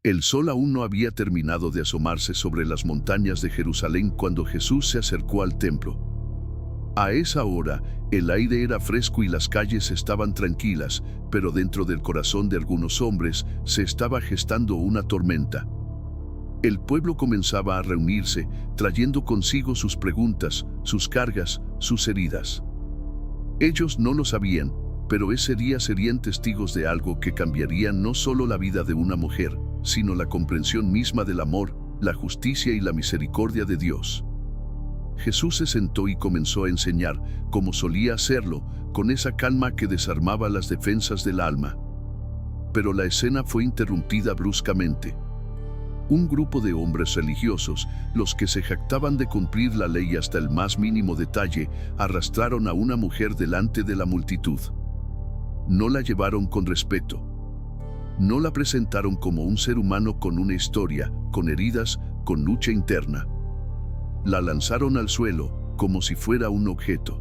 El sol aún no había terminado de asomarse sobre las montañas de Jerusalén cuando Jesús se acercó al templo. A esa hora, el aire era fresco y las calles estaban tranquilas, pero dentro del corazón de algunos hombres se estaba gestando una tormenta. El pueblo comenzaba a reunirse, trayendo consigo sus preguntas, sus cargas, sus heridas. Ellos no lo sabían, pero ese día serían testigos de algo que cambiaría no solo la vida de una mujer, sino la comprensión misma del amor, la justicia y la misericordia de Dios. Jesús se sentó y comenzó a enseñar, como solía hacerlo, con esa calma que desarmaba las defensas del alma. Pero la escena fue interrumpida bruscamente. Un grupo de hombres religiosos, los que se jactaban de cumplir la ley hasta el más mínimo detalle, arrastraron a una mujer delante de la multitud. No la llevaron con respeto. No la presentaron como un ser humano con una historia, con heridas, con lucha interna. La lanzaron al suelo, como si fuera un objeto.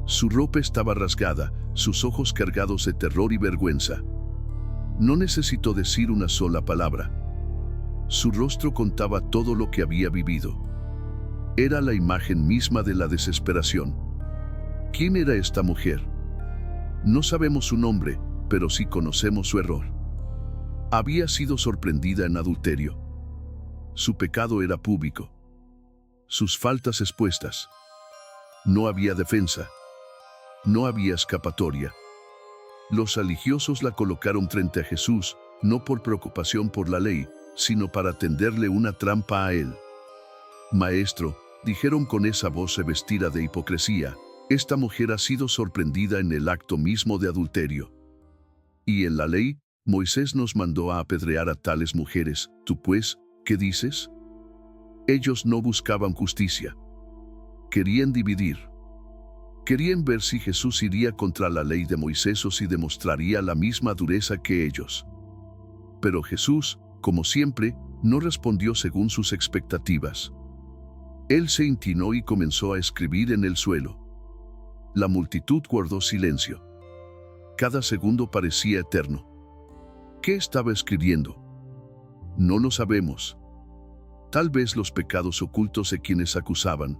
Su ropa estaba rasgada, sus ojos cargados de terror y vergüenza. No necesitó decir una sola palabra. Su rostro contaba todo lo que había vivido. Era la imagen misma de la desesperación. ¿Quién era esta mujer? No sabemos su nombre, pero sí conocemos su error. Había sido sorprendida en adulterio. Su pecado era público. Sus faltas expuestas. No había defensa. No había escapatoria. Los religiosos la colocaron frente a Jesús, no por preocupación por la ley, sino para tenderle una trampa a él. Maestro, dijeron con esa voz revestida de hipocresía, esta mujer ha sido sorprendida en el acto mismo de adulterio. Y en la ley, Moisés nos mandó a apedrear a tales mujeres. ¿Tú pues, qué dices? Ellos no buscaban justicia. Querían dividir. Querían ver si Jesús iría contra la ley de Moisés o si demostraría la misma dureza que ellos. Pero Jesús, como siempre, no respondió según sus expectativas. Él se inclinó y comenzó a escribir en el suelo. La multitud guardó silencio. Cada segundo parecía eterno. ¿Qué estaba escribiendo? No lo sabemos. Tal vez los pecados ocultos de quienes acusaban.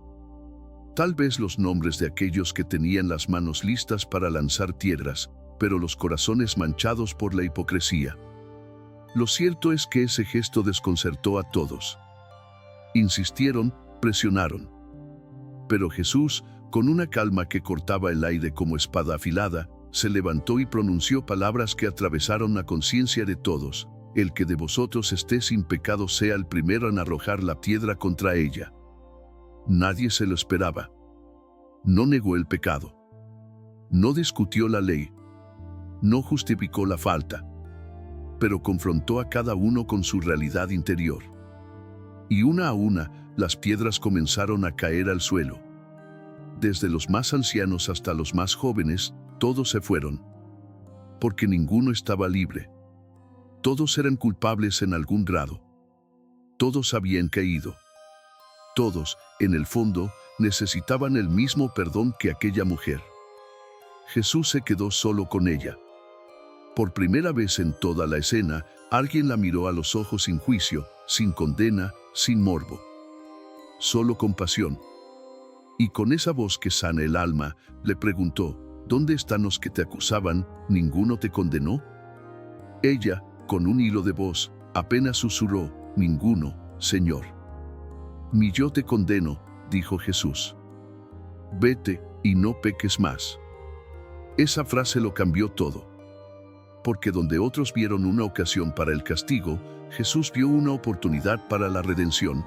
Tal vez los nombres de aquellos que tenían las manos listas para lanzar piedras, pero los corazones manchados por la hipocresía. Lo cierto es que ese gesto desconcertó a todos. Insistieron, presionaron. Pero Jesús, con una calma que cortaba el aire como espada afilada, se levantó y pronunció palabras que atravesaron la conciencia de todos. El que de vosotros esté sin pecado sea el primero en arrojar la piedra contra ella. Nadie se lo esperaba. No negó el pecado. No discutió la ley. No justificó la falta. Pero confrontó a cada uno con su realidad interior. Y una a una, las piedras comenzaron a caer al suelo. Desde los más ancianos hasta los más jóvenes, todos se fueron. Porque ninguno estaba libre. Todos eran culpables en algún grado. Todos habían caído. Todos, en el fondo, necesitaban el mismo perdón que aquella mujer. Jesús se quedó solo con ella. Por primera vez en toda la escena, alguien la miró a los ojos sin juicio, sin condena, sin morbo. Solo compasión. Y con esa voz que sana el alma, le preguntó, ¿dónde están los que te acusaban? ¿Ninguno te condenó? Ella, con un hilo de voz, apenas susurró, ninguno, Señor. Ni yo te condeno, dijo Jesús. Vete, y no peques más. Esa frase lo cambió todo. Porque donde otros vieron una ocasión para el castigo, Jesús vio una oportunidad para la redención.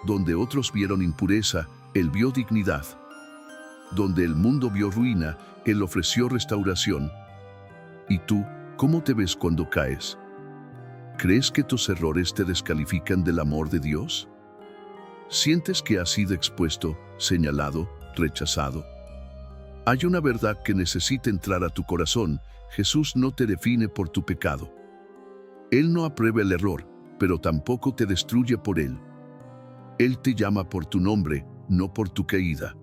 Donde otros vieron impureza, Él vio dignidad. Donde el mundo vio ruina, Él ofreció restauración. ¿Y tú, cómo te ves cuando caes? ¿Crees que tus errores te descalifican del amor de Dios? ¿Sientes que has sido expuesto, señalado, rechazado? Hay una verdad que necesita entrar a tu corazón. Jesús no te define por tu pecado. Él no aprueba el error, pero tampoco te destruye por él. Él te llama por tu nombre, no por tu caída.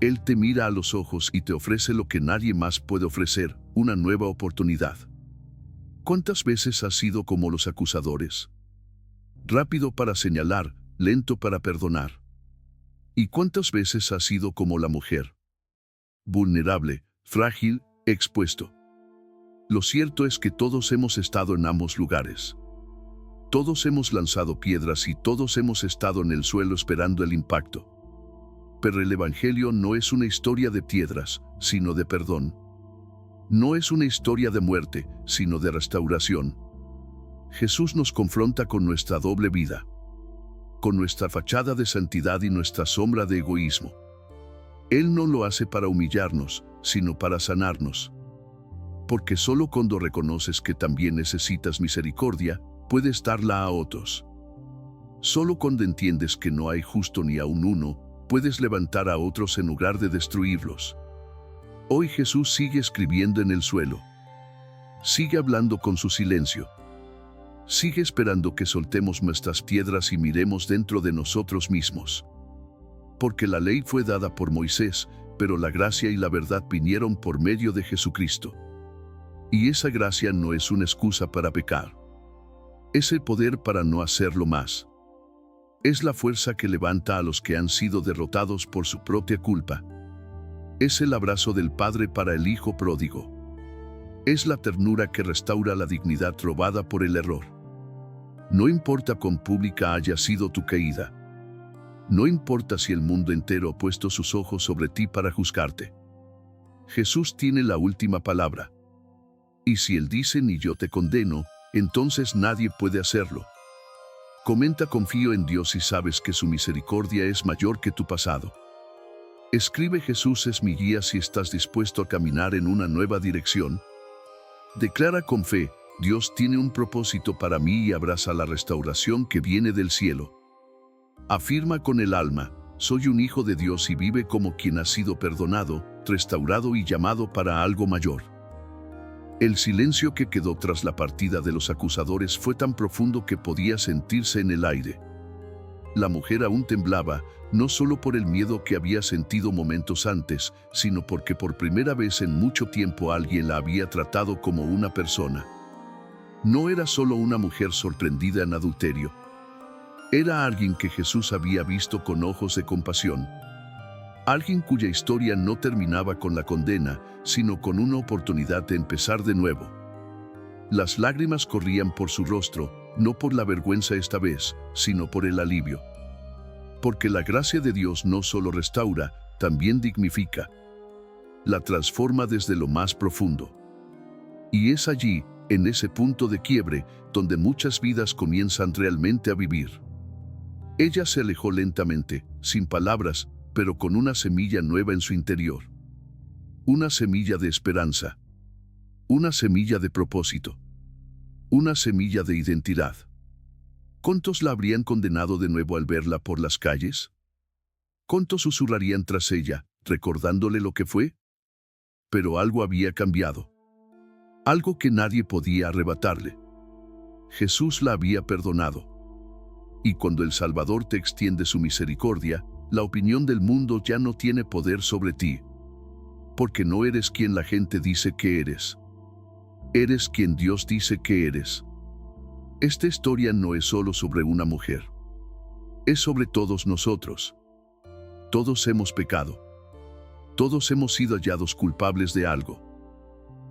Él te mira a los ojos y te ofrece lo que nadie más puede ofrecer, una nueva oportunidad. ¿Cuántas veces has sido como los acusadores? Rápido para señalar, lento para perdonar. ¿Y cuántas veces has sido como la mujer? Vulnerable, frágil, expuesto. Lo cierto es que todos hemos estado en ambos lugares. Todos hemos lanzado piedras y todos hemos estado en el suelo esperando el impacto. Pero el Evangelio no es una historia de piedras, sino de perdón. No es una historia de muerte, sino de restauración. Jesús nos confronta con nuestra doble vida, con nuestra fachada de santidad y nuestra sombra de egoísmo. Él no lo hace para humillarnos, sino para sanarnos. Porque solo cuando reconoces que también necesitas misericordia, puedes darla a otros. Solo cuando entiendes que no hay justo ni aun uno, puedes levantar a otros en lugar de destruirlos. Hoy Jesús sigue escribiendo en el suelo. Sigue hablando con su silencio. Sigue esperando que soltemos nuestras piedras y miremos dentro de nosotros mismos. Porque la ley fue dada por Moisés, pero la gracia y la verdad vinieron por medio de Jesucristo. Y esa gracia no es una excusa para pecar. Es el poder para no hacerlo más. Es la fuerza que levanta a los que han sido derrotados por su propia culpa. Es el abrazo del Padre para el Hijo pródigo. Es la ternura que restaura la dignidad robada por el error. No importa cuán pública haya sido tu caída. No importa si el mundo entero ha puesto sus ojos sobre ti para juzgarte. Jesús tiene la última palabra. Y si Él dice ni yo te condeno, entonces nadie puede hacerlo. Comenta: confío en Dios y sabes que su misericordia es mayor que tu pasado. Escribe: Jesús es mi guía si estás dispuesto a caminar en una nueva dirección. Declara con fe: Dios tiene un propósito para mí y abraza la restauración que viene del cielo. Afirma con el alma: soy un hijo de Dios y vive como quien ha sido perdonado, restaurado y llamado para algo mayor. El silencio que quedó tras la partida de los acusadores fue tan profundo que podía sentirse en el aire. La mujer aún temblaba, no solo por el miedo que había sentido momentos antes, sino porque por primera vez en mucho tiempo alguien la había tratado como una persona. No era solo una mujer sorprendida en adulterio. Era alguien que Jesús había visto con ojos de compasión. Alguien cuya historia no terminaba con la condena, sino con una oportunidad de empezar de nuevo. Las lágrimas corrían por su rostro, no por la vergüenza esta vez, sino por el alivio. Porque la gracia de Dios no solo restaura, también dignifica. La transforma desde lo más profundo. Y es allí, en ese punto de quiebre, donde muchas vidas comienzan realmente a vivir. Ella se alejó lentamente, sin palabras, pero con una semilla nueva en su interior. Una semilla de esperanza. Una semilla de propósito. Una semilla de identidad. ¿Cuántos la habrían condenado de nuevo al verla por las calles? ¿Cuántos susurrarían tras ella, recordándole lo que fue? Pero algo había cambiado. Algo que nadie podía arrebatarle. Jesús la había perdonado. Y cuando el Salvador te extiende su misericordia, la opinión del mundo ya no tiene poder sobre ti. Porque no eres quien la gente dice que eres. Eres quien Dios dice que eres. Esta historia no es solo sobre una mujer. Es sobre todos nosotros. Todos hemos pecado. Todos hemos sido hallados culpables de algo.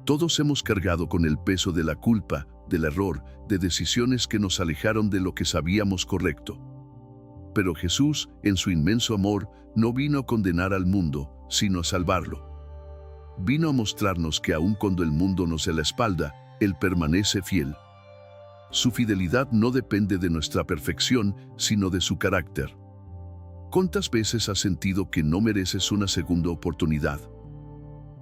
Todos hemos cargado con el peso de la culpa, del error, de decisiones que nos alejaron de lo que sabíamos correcto. Pero Jesús, en su inmenso amor, no vino a condenar al mundo, sino a salvarlo. Vino a mostrarnos que aun cuando el mundo nos dé la espalda, Él permanece fiel. Su fidelidad no depende de nuestra perfección, sino de su carácter. ¿Cuántas veces has sentido que no mereces una segunda oportunidad?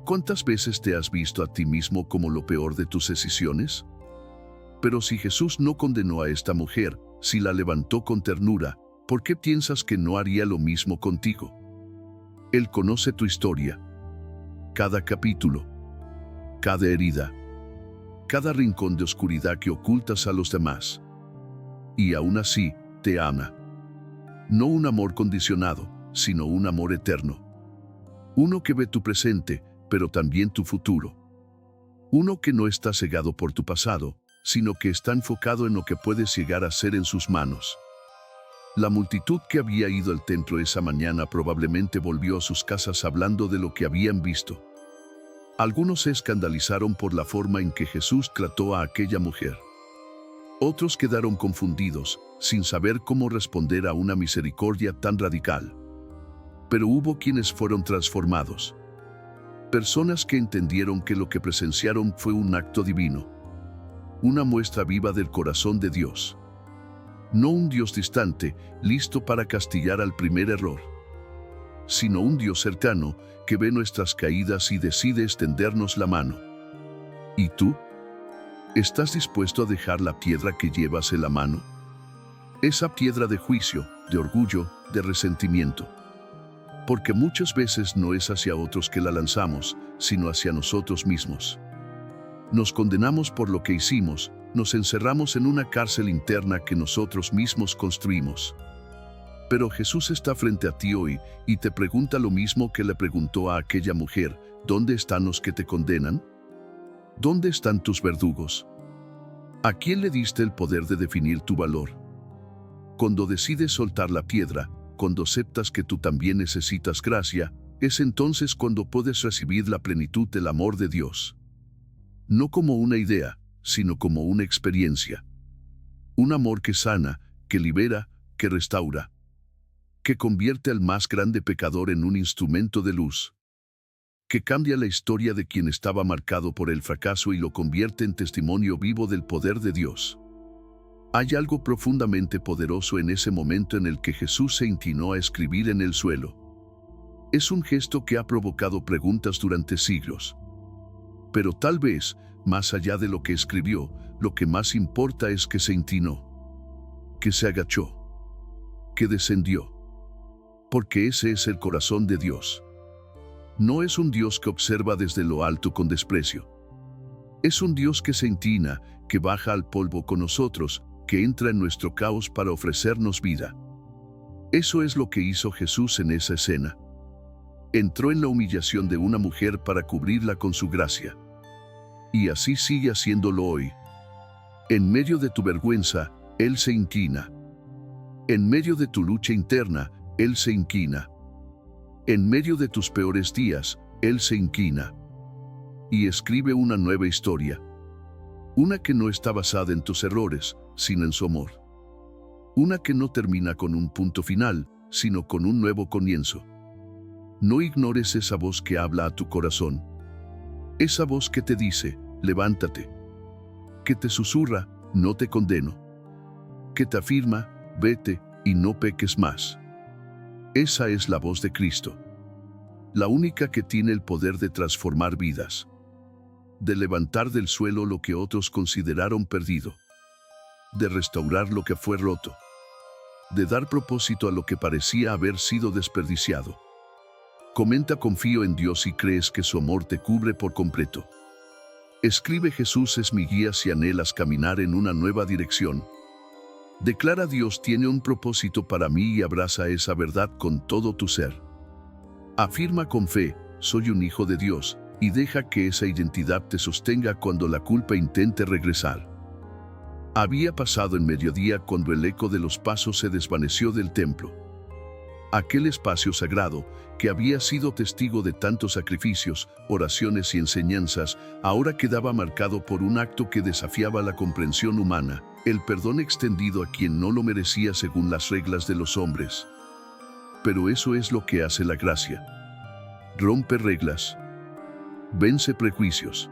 ¿Cuántas veces te has visto a ti mismo como lo peor de tus decisiones? Pero si Jesús no condenó a esta mujer, si la levantó con ternura, ¿por qué piensas que no haría lo mismo contigo? Él conoce tu historia. Cada capítulo. Cada herida. Cada rincón de oscuridad que ocultas a los demás. Y aún así, te ama. No un amor condicionado, sino un amor eterno. Uno que ve tu presente, pero también tu futuro. Uno que no está cegado por tu pasado, sino que está enfocado en lo que puedes llegar a ser en sus manos. La multitud que había ido al templo esa mañana probablemente volvió a sus casas hablando de lo que habían visto. Algunos se escandalizaron por la forma en que Jesús trató a aquella mujer. Otros quedaron confundidos, sin saber cómo responder a una misericordia tan radical. Pero hubo quienes fueron transformados. Personas que entendieron que lo que presenciaron fue un acto divino. Una muestra viva del corazón de Dios. No un Dios distante, listo para castigar al primer error, sino un Dios cercano que ve nuestras caídas y decide extendernos la mano. ¿Y tú? ¿Estás dispuesto a dejar la piedra que llevas en la mano? Esa piedra de juicio, de orgullo, de resentimiento. Porque muchas veces no es hacia otros que la lanzamos, sino hacia nosotros mismos. Nos condenamos por lo que hicimos, nos encerramos en una cárcel interna que nosotros mismos construimos. Pero Jesús está frente a ti hoy y te pregunta lo mismo que le preguntó a aquella mujer: ¿dónde están los que te condenan? ¿Dónde están tus verdugos? ¿A quién le diste el poder de definir tu valor? Cuando decides soltar la piedra, cuando aceptas que tú también necesitas gracia, es entonces cuando puedes recibir la plenitud del amor de Dios. No como una idea, sino como una experiencia. Un amor que sana, que libera, que restaura. Que convierte al más grande pecador en un instrumento de luz. Que cambia la historia de quien estaba marcado por el fracaso y lo convierte en testimonio vivo del poder de Dios. Hay algo profundamente poderoso en ese momento en el que Jesús se inclinó a escribir en el suelo. Es un gesto que ha provocado preguntas durante siglos. Pero tal vez, más allá de lo que escribió, lo que más importa es que se inclinó, que se agachó, que descendió. Porque ese es el corazón de Dios. No es un Dios que observa desde lo alto con desprecio. Es un Dios que se inclina, que baja al polvo con nosotros, que entra en nuestro caos para ofrecernos vida. Eso es lo que hizo Jesús en esa escena. Entró en la humillación de una mujer para cubrirla con su gracia. Y así sigue haciéndolo hoy. En medio de tu vergüenza, Él se inclina. En medio de tu lucha interna, Él se inclina. En medio de tus peores días, Él se inclina. Y escribe una nueva historia. Una que no está basada en tus errores, sino en su amor. Una que no termina con un punto final, sino con un nuevo comienzo. No ignores esa voz que habla a tu corazón. Esa voz que te dice: levántate. Que te susurra: no te condeno. Que te afirma: vete y no peques más. Esa es la voz de Cristo. La única que tiene el poder de transformar vidas. De levantar del suelo lo que otros consideraron perdido. De restaurar lo que fue roto. De dar propósito a lo que parecía haber sido desperdiciado. Comenta: confío en Dios y crees que su amor te cubre por completo. Escribe: Jesús es mi guía si anhelas caminar en una nueva dirección. Declara: Dios tiene un propósito para mí y abraza esa verdad con todo tu ser. Afirma con fe: soy un hijo de Dios, y deja que esa identidad te sostenga cuando la culpa intente regresar. Había pasado el mediodía cuando el eco de los pasos se desvaneció del templo. Aquel espacio sagrado, que había sido testigo de tantos sacrificios, oraciones y enseñanzas, ahora quedaba marcado por un acto que desafiaba la comprensión humana, el perdón extendido a quien no lo merecía según las reglas de los hombres. Pero eso es lo que hace la gracia. Rompe reglas. Vence prejuicios.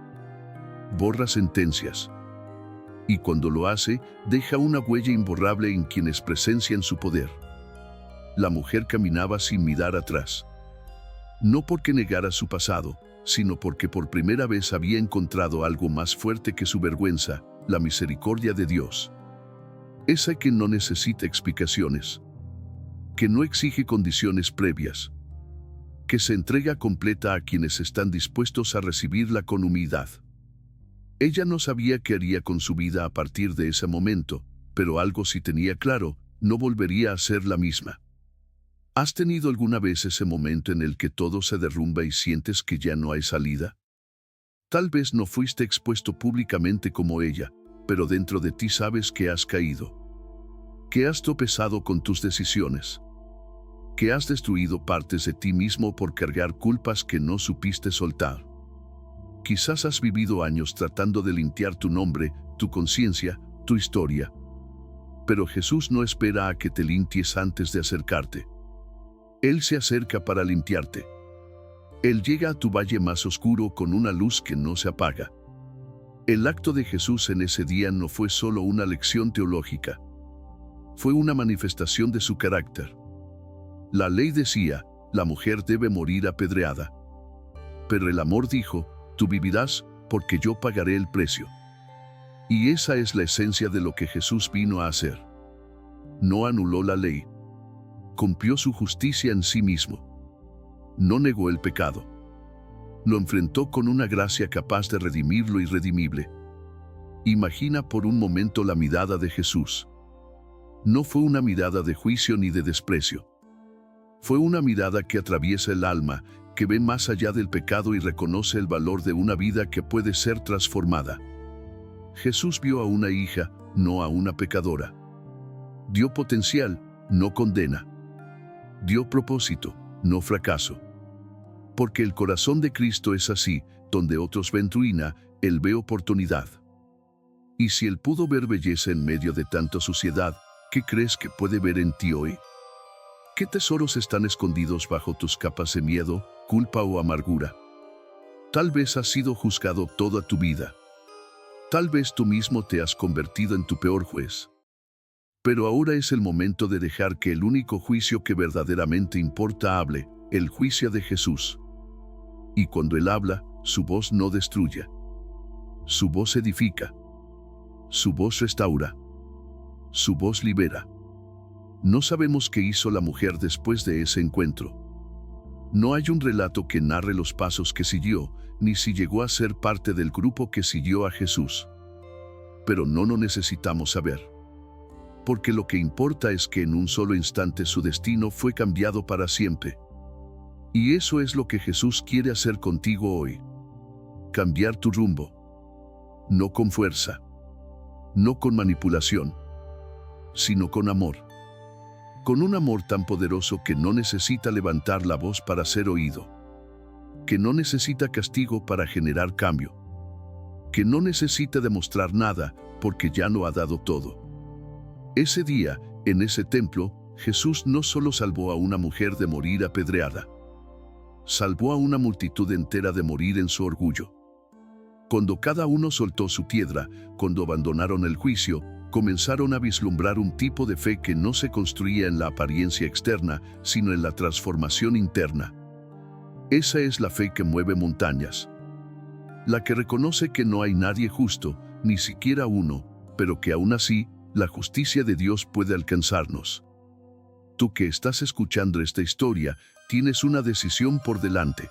Borra sentencias. Y cuando lo hace, deja una huella imborrable en quienes presencian su poder. La mujer caminaba sin mirar atrás. No porque negara su pasado, sino porque por primera vez había encontrado algo más fuerte que su vergüenza: la misericordia de Dios. Esa que no necesita explicaciones, que no exige condiciones previas, que se entrega completa a quienes están dispuestos a recibirla con humildad. Ella no sabía qué haría con su vida a partir de ese momento, pero algo sí tenía claro: no volvería a ser la misma. ¿Has tenido alguna vez ese momento en el que todo se derrumba y sientes que ya no hay salida? Tal vez no fuiste expuesto públicamente como ella, pero dentro de ti sabes que has caído, que has tropezado con tus decisiones, que has destruido partes de ti mismo por cargar culpas que no supiste soltar. Quizás has vivido años tratando de limpiar tu nombre, tu conciencia, tu historia. Pero Jesús no espera a que te limpies antes de acercarte. Él se acerca para limpiarte. Él llega a tu valle más oscuro con una luz que no se apaga. El acto de Jesús en ese día no fue solo una lección teológica. Fue una manifestación de su carácter. La ley decía, la mujer debe morir apedreada. Pero el amor dijo, tú vivirás, porque yo pagaré el precio. Y esa es la esencia de lo que Jesús vino a hacer. No anuló la ley. Cumplió su justicia en sí mismo. No negó el pecado. Lo enfrentó con una gracia capaz de redimir lo irredimible. Imagina por un momento la mirada de Jesús. No fue una mirada de juicio ni de desprecio. Fue una mirada que atraviesa el alma, que ve más allá del pecado y reconoce el valor de una vida que puede ser transformada. Jesús vio a una hija, no a una pecadora. Dio potencial, no condena. Dio propósito, no fracaso. Porque el corazón de Cristo es así, donde otros ven ruina, Él ve oportunidad. Y si Él pudo ver belleza en medio de tanta suciedad, ¿qué crees que puede ver en ti hoy? ¿Qué tesoros están escondidos bajo tus capas de miedo, culpa o amargura? Tal vez has sido juzgado toda tu vida. Tal vez tú mismo te has convertido en tu peor juez. Pero ahora es el momento de dejar que el único juicio que verdaderamente importa hable, el juicio de Jesús. Y cuando Él habla, su voz no destruye. Su voz edifica. Su voz restaura. Su voz libera. No sabemos qué hizo la mujer después de ese encuentro. No hay un relato que narre los pasos que siguió, ni si llegó a ser parte del grupo que siguió a Jesús. Pero no lo necesitamos saber. Porque lo que importa es que en un solo instante su destino fue cambiado para siempre. Y eso es lo que Jesús quiere hacer contigo hoy. Cambiar tu rumbo. No con fuerza. No con manipulación. Sino con amor. Con un amor tan poderoso que no necesita levantar la voz para ser oído. Que no necesita castigo para generar cambio. Que no necesita demostrar nada porque ya lo ha dado todo. Ese día, en ese templo, Jesús no solo salvó a una mujer de morir apedreada. Salvó a una multitud entera de morir en su orgullo. Cuando cada uno soltó su piedra, cuando abandonaron el juicio, comenzaron a vislumbrar un tipo de fe que no se construía en la apariencia externa, sino en la transformación interna. Esa es la fe que mueve montañas. La que reconoce que no hay nadie justo, ni siquiera uno, pero que aún así, la justicia de Dios puede alcanzarnos. Tú que estás escuchando esta historia, tienes una decisión por delante.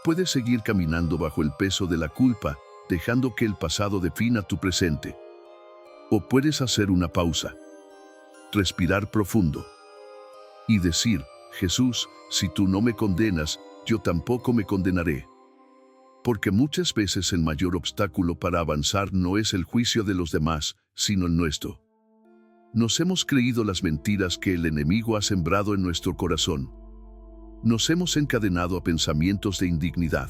Puedes seguir caminando bajo el peso de la culpa, dejando que el pasado defina tu presente. O puedes hacer una pausa, respirar profundo y decir, Jesús, si tú no me condenas, yo tampoco me condenaré. Porque muchas veces el mayor obstáculo para avanzar no es el juicio de los demás, sino el nuestro. Nos hemos creído las mentiras que el enemigo ha sembrado en nuestro corazón. Nos hemos encadenado a pensamientos de indignidad.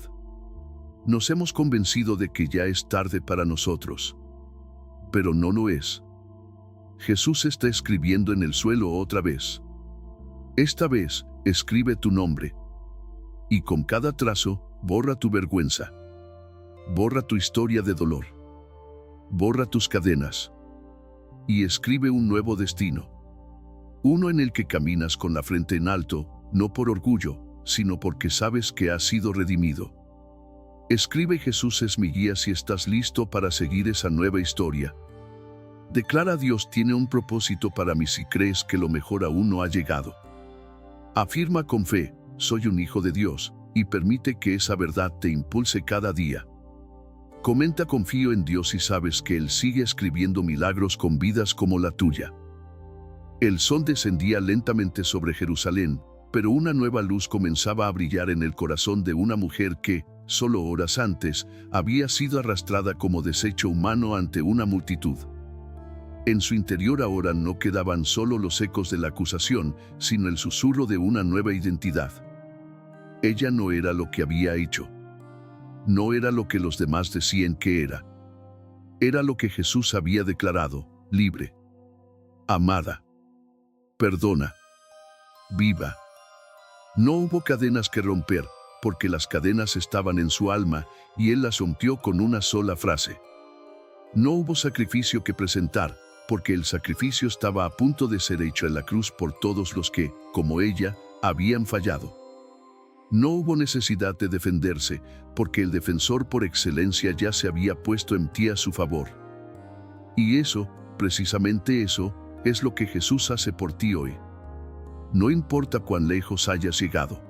Nos hemos convencido de que ya es tarde para nosotros. Pero no lo es. Jesús está escribiendo en el suelo otra vez. Esta vez, escribe tu nombre. Y con cada trazo, borra tu vergüenza. Borra tu historia de dolor. Borra tus cadenas. Y escribe un nuevo destino. Uno en el que caminas con la frente en alto, no por orgullo, sino porque sabes que has sido redimido. Escribe Jesús es mi guía si estás listo para seguir esa nueva historia. Declara Dios tiene un propósito para mí si crees que lo mejor aún no ha llegado. Afirma con fe, soy un hijo de Dios, y permite que esa verdad te impulse cada día. Comenta confío en Dios y sabes que Él sigue escribiendo milagros con vidas como la tuya. El sol descendía lentamente sobre Jerusalén, pero una nueva luz comenzaba a brillar en el corazón de una mujer que, solo horas antes, había sido arrastrada como desecho humano ante una multitud. En su interior ahora no quedaban solo los ecos de la acusación, sino el susurro de una nueva identidad. Ella no era lo que había hecho. No era lo que los demás decían que era. Era lo que Jesús había declarado: libre, amada, perdona, viva. No hubo cadenas que romper, porque las cadenas estaban en su alma y Él las rompió con una sola frase. No hubo sacrificio que presentar, porque el sacrificio estaba a punto de ser hecho en la cruz por todos los que, como ella, habían fallado. No hubo necesidad de defenderse, porque el defensor por excelencia ya se había puesto en pie a su favor. Y eso, precisamente eso, es lo que Jesús hace por ti hoy. No importa cuán lejos hayas llegado.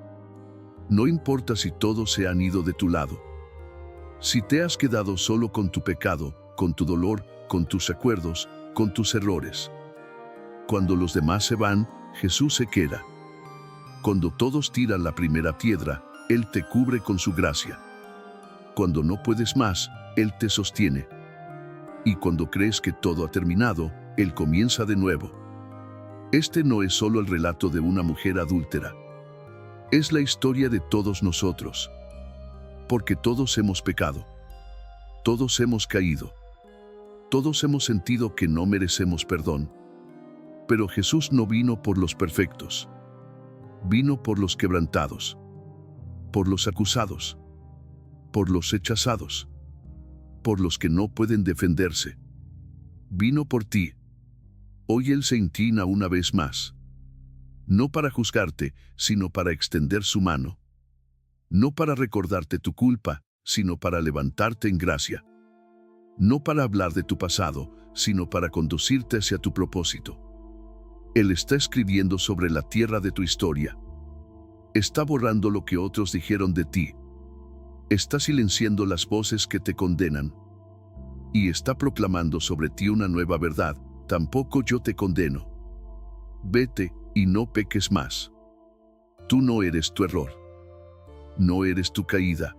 No importa si todos se han ido de tu lado. Si te has quedado solo con tu pecado, con tu dolor, con tus recuerdos, con tus errores. Cuando los demás se van, Jesús se queda. Cuando todos tiran la primera piedra, Él te cubre con su gracia. Cuando no puedes más, Él te sostiene. Y cuando crees que todo ha terminado, Él comienza de nuevo. Este no es solo el relato de una mujer adúltera. Es la historia de todos nosotros. Porque todos hemos pecado. Todos hemos caído. Todos hemos sentido que no merecemos perdón. Pero Jesús no vino por los perfectos. Vino por los quebrantados. Por los acusados. Por los rechazados. Por los que no pueden defenderse. Vino por ti. Hoy Él se inclina una vez más. No para juzgarte, sino para extender su mano. No para recordarte tu culpa, sino para levantarte en gracia. No para hablar de tu pasado, sino para conducirte hacia tu propósito. Él está escribiendo sobre la tierra de tu historia. Está borrando lo que otros dijeron de ti. Está silenciando las voces que te condenan. Y está proclamando sobre ti una nueva verdad: tampoco yo te condeno. Vete y no peques más. Tú no eres tu error. No eres tu caída.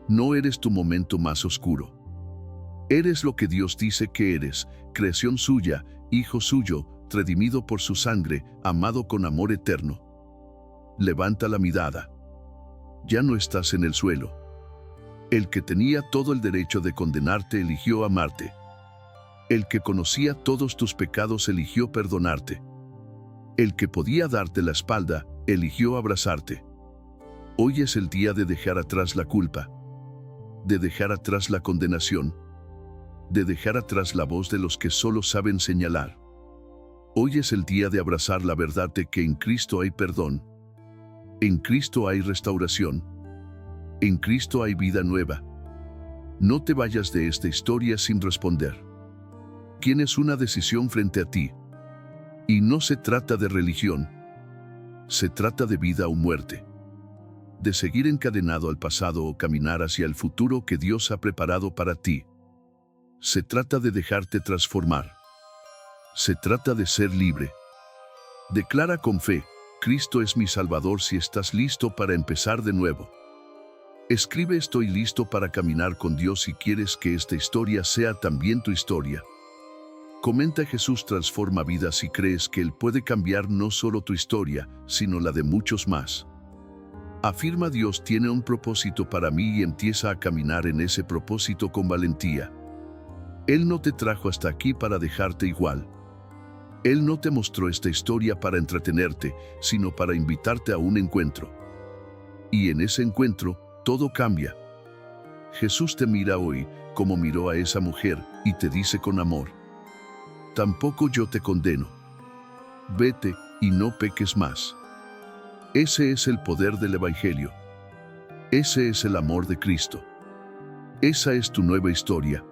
No eres tu momento más oscuro. Eres lo que Dios dice que eres: creación suya, hijo suyo, redimido por su sangre, amado con amor eterno. Levanta la mirada. Ya no estás en el suelo. El que tenía todo el derecho de condenarte eligió amarte. El que conocía todos tus pecados eligió perdonarte. El que podía darte la espalda eligió abrazarte. Hoy es el día de dejar atrás la culpa, de dejar atrás la condenación, de dejar atrás la voz de los que solo saben señalar. Hoy es el día de abrazar la verdad de que en Cristo hay perdón. En Cristo hay restauración. En Cristo hay vida nueva. No te vayas de esta historia sin responder. Tienes una decisión frente a ti. Y no se trata de religión. Se trata de vida o muerte. De seguir encadenado al pasado o caminar hacia el futuro que Dios ha preparado para ti. Se trata de dejarte transformar. Se trata de ser libre. Declara con fe: Cristo es mi Salvador, si estás listo para empezar de nuevo. Escribe: estoy listo para caminar con Dios, si quieres que esta historia sea también tu historia. Comenta: Jesús transforma vidas, si crees que Él puede cambiar no solo tu historia, sino la de muchos más. Afirma: Dios tiene un propósito para mí, y empieza a caminar en ese propósito con valentía. Él no te trajo hasta aquí para dejarte igual. Él no te mostró esta historia para entretenerte, sino para invitarte a un encuentro. Y en ese encuentro, todo cambia. Jesús te mira hoy, como miró a esa mujer, y te dice con amor: tampoco yo te condeno. Vete y no peques más. Ese es el poder del Evangelio. Ese es el amor de Cristo. Esa es tu nueva historia.